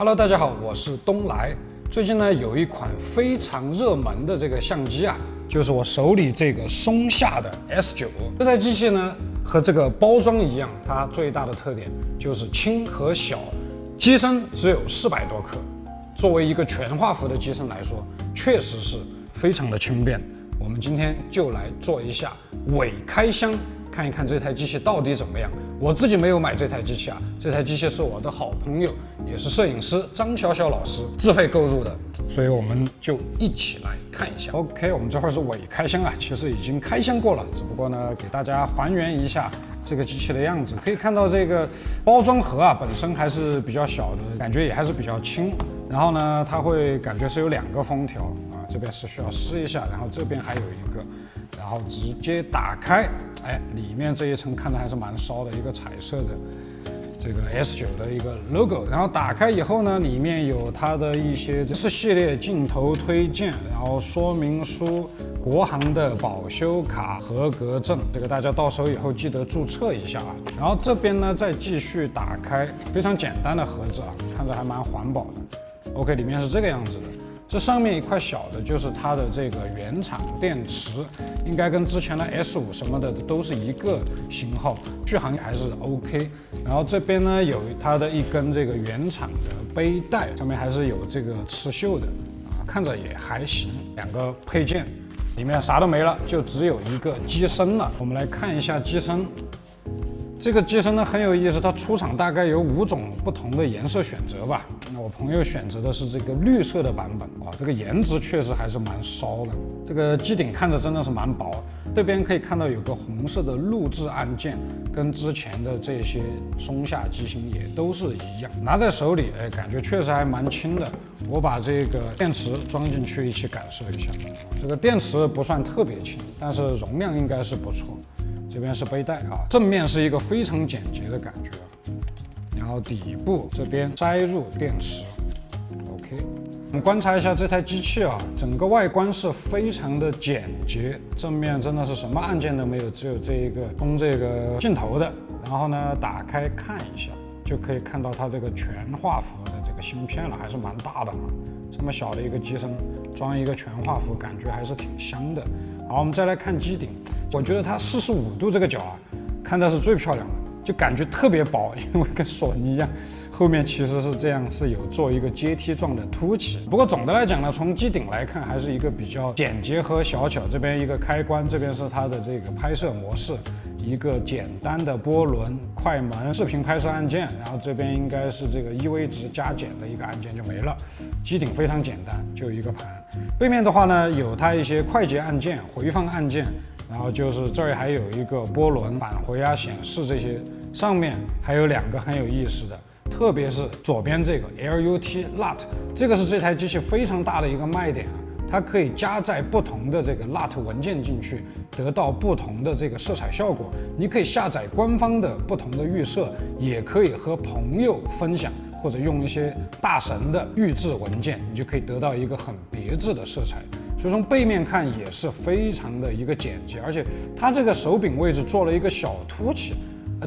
Hello， 大家好，我是东来。最近呢，有一款非常热门的这个相机啊，就是我手里这个松下的 S9。这台机器呢，和这个包装一样，它最大的特点就是轻和小，机身只有400多克。作为一个全画幅的机身来说，确实是非常的轻便。我们今天就来做一下伪开箱，看一看这台机器到底怎么样。我自己没有买这台机器啊，这台机器是我的好朋友，也是摄影师张小小老师自费购入的，所以我们就一起来看一下。OK， 我们这会儿是伪开箱啊，其实已经开箱过了，只不过呢，给大家还原一下这个机器的样子。可以看到这个包装盒啊，本身还是比较小的，感觉也还是比较轻。然后呢，它会感觉是有2个封条啊，这边是需要撕一下，然后这边还有一个，然后直接打开。哎，里面这一层看的还是蛮骚的，一个彩色的这个 S9的一个 logo。然后打开以后呢，里面有它的一些4系列镜头推荐，然后说明书、国行的保修卡、合格证，这个大家到手以后记得注册一下啊。然后这边呢，再继续打开，非常简单的盒子啊，看着还蛮环保的。OK， 里面是这个样子的。这上面一块小的就是它的这个原厂电池，应该跟之前的 S5什么的都是一个型号，续航还是 OK。然后这边呢有它的一根这个原厂的背带，上面还是有这个刺绣的啊，看着也还行。2个配件，里面啥都没了，就只有一个机身了。我们来看一下机身。这个机身呢很有意思，它出厂大概有5种不同的颜色选择吧。那我朋友选择的是这个绿色的版本啊，这个颜值确实还是蛮骚的。这个机顶看着真的是蛮薄，这边可以看到有个红色的录制按键，跟之前的这些松下机型也都是一样。拿在手里，哎，感觉确实还蛮轻的。我把这个电池装进去一起感受一下，这个电池不算特别轻，但是容量应该是不错。这边是背带啊，正面是一个非常简洁的感觉，然后底部这边塞入电池。OK， 我们观察一下这台机器啊，整个外观是非常的简洁，正面真的是什么按键都没有，只有这一个通这个镜头的。然后呢，打开看一下，就可以看到它这个全画幅的这个芯片了，还是蛮大的啊。这么小的一个机身装一个全画幅，感觉还是挺香的。好，我们再来看机顶。我觉得它45度这个角啊，看的是最漂亮的，就感觉特别薄，因为跟索尼一样，后面其实是这样，是有做一个阶梯状的凸起。不过总的来讲呢，从机顶来看，还是一个比较简洁和小巧。这边一个开关，这边是它的这个拍摄模式，一个简单的波轮、快门、视频拍摄按键，然后这边应该是这个EV值加减的一个按键就没了。机顶非常简单，就一个盘。背面的话呢，有它一些快捷按键、回放按键。然后就是这儿还有一个波轮、返回啊、显示这些，上面还有2个很有意思的，特别是左边这个 LUT LUT， 这个是这台机器非常大的一个卖点啊，它可以加载不同的这个 LUT 文件进去，得到不同的这个色彩效果。你可以下载官方的不同的预设，也可以和朋友分享，或者用一些大神的预制文件，你就可以得到一个很别致的色彩。所以从背面看也是非常的一个简洁，而且它这个手柄位置做了一个小凸起，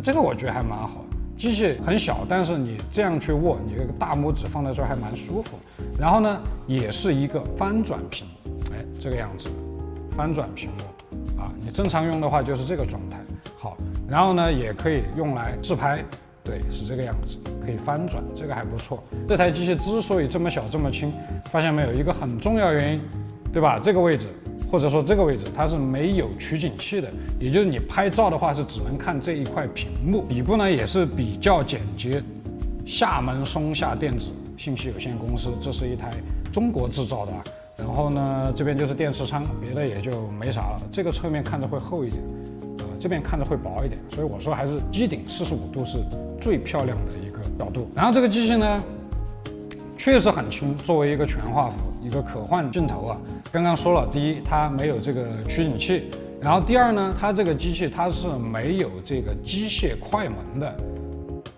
这个我觉得还蛮好的。机器很小，但是你这样去握，你这个大拇指放在这儿还蛮舒服。然后呢，也是一个翻转屏，哎，这个样子，翻转屏幕啊，你正常用的话就是这个状态。好，然后呢，也可以用来自拍。对，是这个样子，可以翻转，这个还不错。这台机器之所以这么小这么轻，发现没有一个很重要原因，对吧？这个位置或者说这个位置它是没有取景器的，也就是你拍照的话是只能看这一块屏幕。底部呢也是比较简洁，厦门松下电子信息有限公司，这是一台中国制造的啊。然后呢，这边就是电池仓，别的也就没啥了。这个侧面看着会厚一点。这边看着会薄一点，所以我说还是机顶45度是最漂亮的一个角度。然后这个机器呢，确实很轻，作为一个全画幅，一个可换镜头啊。刚刚说了，第一，它没有这个取景器，然后第二呢，它这个机器它是没有这个机械快门的。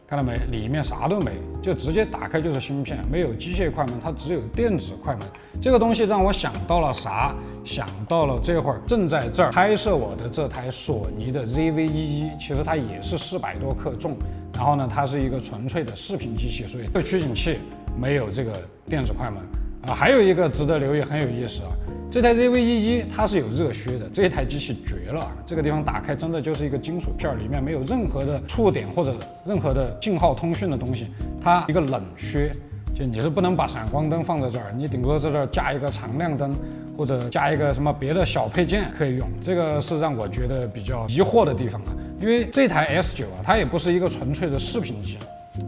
看到没？里面啥都没，就直接打开就是芯片，没有机械快门，它只有电子快门。这个东西让我想到了啥？想到了这会儿正在这儿拍摄我的这台索尼的 ZV-11，其实它也是400多克重，然后呢，它是一个纯粹的视频机器，所以有取景器，没有这个电子快门啊。还有一个值得留意，很有意思啊，这台 ZV-11它是有热靴的，这一台机器绝了啊！这个地方打开真的就是一个金属片，里面没有任何的触点或者任何的信号通讯的东西，它一个冷靴。就你是不能把闪光灯放在这儿，你顶多在这儿加一个常亮灯，或者加一个什么别的小配件可以用。这个是让我觉得比较疑惑的地方啊，因为这台 S9啊，它也不是一个纯粹的视频机，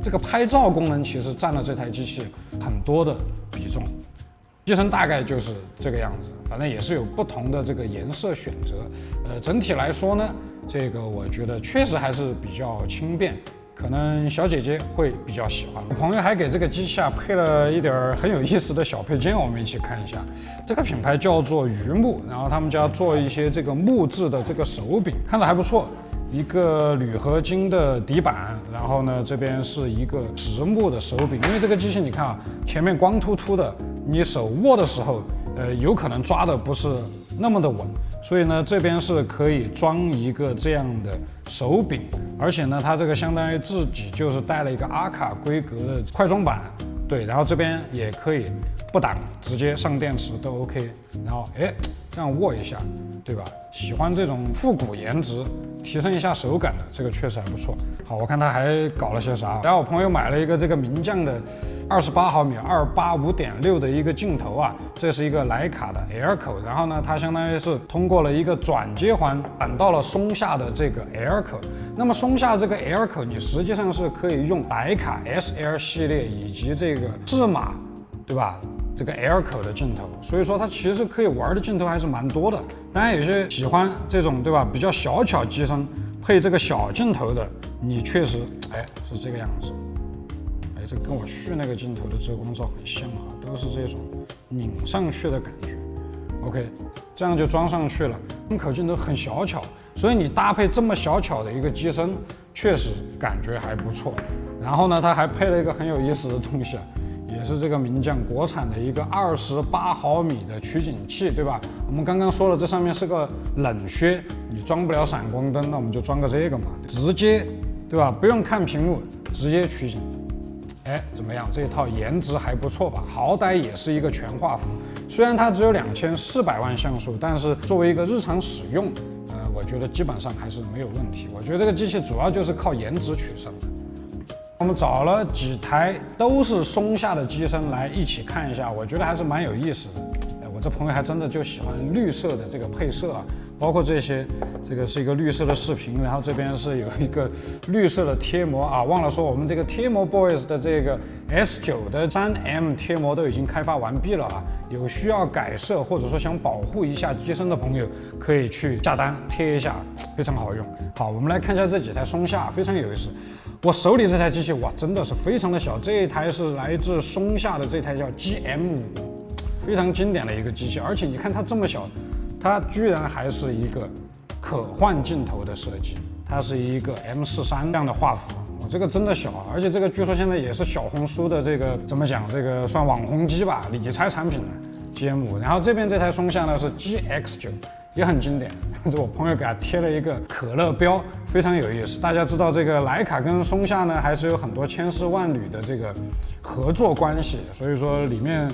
这个拍照功能其实占了这台机器很多的比重。机身大概就是这个样子，反正也是有不同的这个颜色选择。整体来说呢，这个我觉得确实还是比较轻便。可能小姐姐会比较喜欢。我朋友还给这个机器啊配了一点很有意思的小配件，我们一起看一下。这个品牌叫做榆木，然后他们家做一些这个木质的这个手柄，看着还不错。一个铝合金的底板，然后呢这边是一个实木的手柄。因为这个机器你看啊，前面光秃秃的，你手握的时候，有可能抓的不是那么的稳。所以呢，这边是可以装一个这样的手柄，而且呢，它这个相当于自己就是带了一个阿卡规格的快装板，对，然后这边也可以不挡，直接上电池都 OK。然后这样握一下，对吧？喜欢这种复古颜值，提升一下手感的，这个确实还不错。好，我看他还搞了些啥。然后我朋友买了一个这个名将的28毫米285.6的一个镜头啊，这是一个徕卡的 L 口，然后呢，它相当于是通过了一个转接环转到了松下的这个 L 口。那么松下这个 L 口，你实际上是可以用徕卡 SL 系列以及这个适马，对吧？这个 L 口的镜头，所以说它其实可以玩的镜头还是蛮多的。当然有些喜欢这种对吧比较小巧机身配这个小镜头的，你确实是这个样子。这跟我续那个镜头的遮光罩很像哈，都是这种拧上去的感觉。OK， 这样就装上去了。镜口镜头很小巧，所以你搭配这么小巧的一个机身，确实感觉还不错。然后呢，它还配了一个很有意思的东西啊。也是这个名将国产的一个28毫米的取景器，对吧？我们刚刚说了，这上面是个冷靴，你装不了闪光灯，那我们就装个这个嘛，直接，对吧？不用看屏幕，直接取景。怎么样？这一套颜值还不错吧？好歹也是一个全画幅，虽然它只有2400万像素，但是作为一个日常使用，我觉得基本上还是没有问题。我觉得这个机器主要就是靠颜值取胜的。我们找了几台都是松下的机身来一起看一下，我觉得还是蛮有意思的。我这朋友还真的就喜欢绿色的这个配色啊，包括这些，这个是一个绿色的视频，然后这边是有一个绿色的贴膜啊，忘了说我们这个贴膜 Boys 的这个 S9的3M 贴膜都已经开发完毕了啊，有需要改色或者说想保护一下机身的朋友，可以去下单贴一下，非常好用。好，我们来看一下这几台松下，非常有意思。我手里这台机器哇，真的是非常的小，这一台是来自松下的这台叫 GM5。非常经典的一个机器，而且你看它这么小，它居然还是一个可换镜头的设计，它是一个 M43这样的画幅，这个真的小，而且这个据说现在也是小红书的这个怎么讲，这个算网红机吧，理财产品的 GM5。然后这边这台松下呢是 GX9，也很经典，我朋友给它贴了一个可乐标，非常有意思。大家知道这个徕卡跟松下呢还是有很多千丝万缕的这个合作关系，所以说里面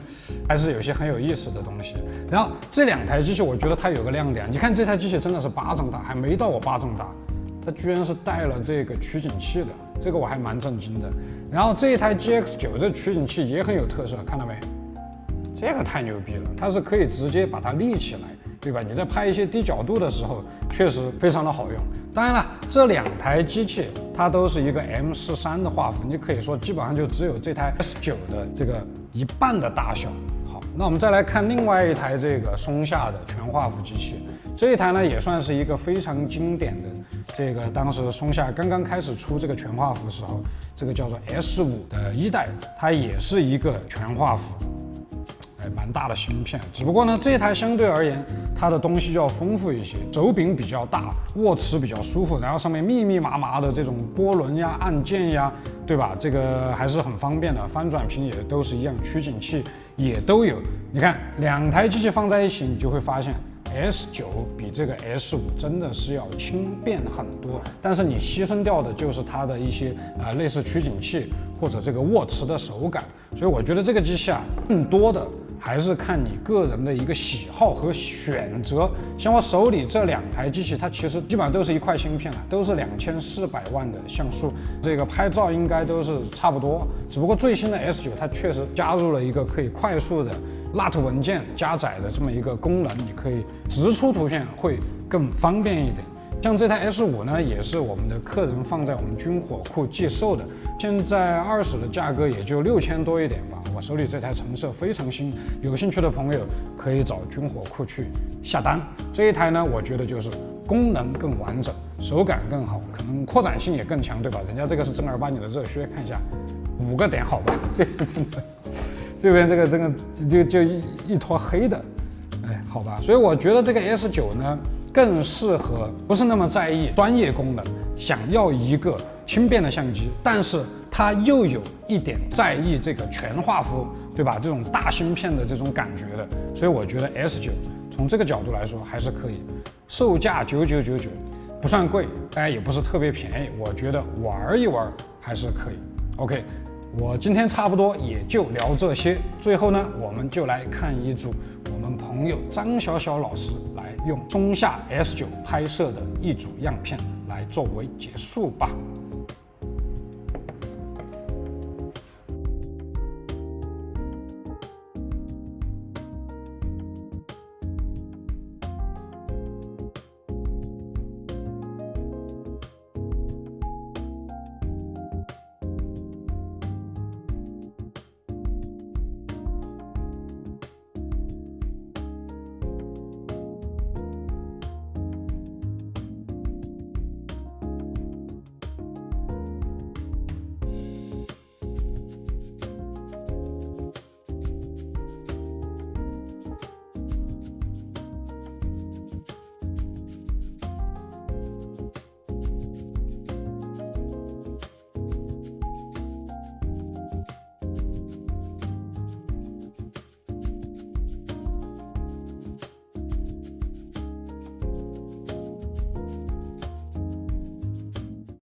还是有些很有意思的东西。然后这两台机器我觉得它有个亮点，你看这台机器真的是巴掌大，还没到我巴掌大，它居然是带了这个取景器的，这个我还蛮震惊的。然后这一台 GX9 这取景器也很有特色，看到没？这个太牛逼了，它是可以直接把它立起来，对吧？你在拍一些低角度的时候，确实非常的好用。当然了，这两台机器它都是一个 M43的画幅，你可以说基本上就只有这台 S9的这个一半的大小。好，那我们再来看另外一台这个松下的全画幅机器，这一台呢也算是一个非常经典的，这个当时松下刚刚开始出这个全画幅时候，这个叫做 S5的1代，它也是一个全画幅。蛮大的芯片，只不过呢，这一台相对而言，它的东西就要丰富一些，手柄比较大，握持比较舒服，然后上面密密麻麻的这种波轮呀、按键呀，对吧？这个还是很方便的，翻转屏也都是一样，取景器也都有。你看两台机器放在一起，你就会发现， S9比这个 S5真的是要轻便很多，但是你牺牲掉的就是它的一些类似取景器或者这个握持的手感，所以我觉得这个机器啊，更多的还是看你个人的一个喜好和选择。像我手里这2台机器，它其实基本上都是一块芯片了，都是2400万的像素，这个拍照应该都是差不多。只不过最新的 S9它确实加入了一个可以快速的LAT文件加载的这么一个功能，你可以直出图片会更方便一点。像这台 S5呢，也是我们的客人放在我们军火库寄售的，现在20的价格也就6000多一点吧。我手里这台成色非常新，有兴趣的朋友可以找军火库去下单。这一台呢，我觉得就是功能更完整，手感更好，可能扩展性也更强，对吧？人家这个是正儿八经的热靴，看一下5个点好吧？这个真的，这边这个就一坨黑的，哎，好吧。所以我觉得这个 S9呢，更适合不是那么在意专业功能，想要一个轻便的相机，但是它又有一点在意这个全画幅，对吧？这种大芯片的这种感觉的，所以我觉得 S9从这个角度来说还是可以。售价9999，不算贵，当然也不是特别便宜，我觉得玩一玩还是可以。OK， 我今天差不多也就聊这些。最后呢，我们就来看一组我们朋友张小小老师来用松下 S9拍摄的一组样片来作为结束吧。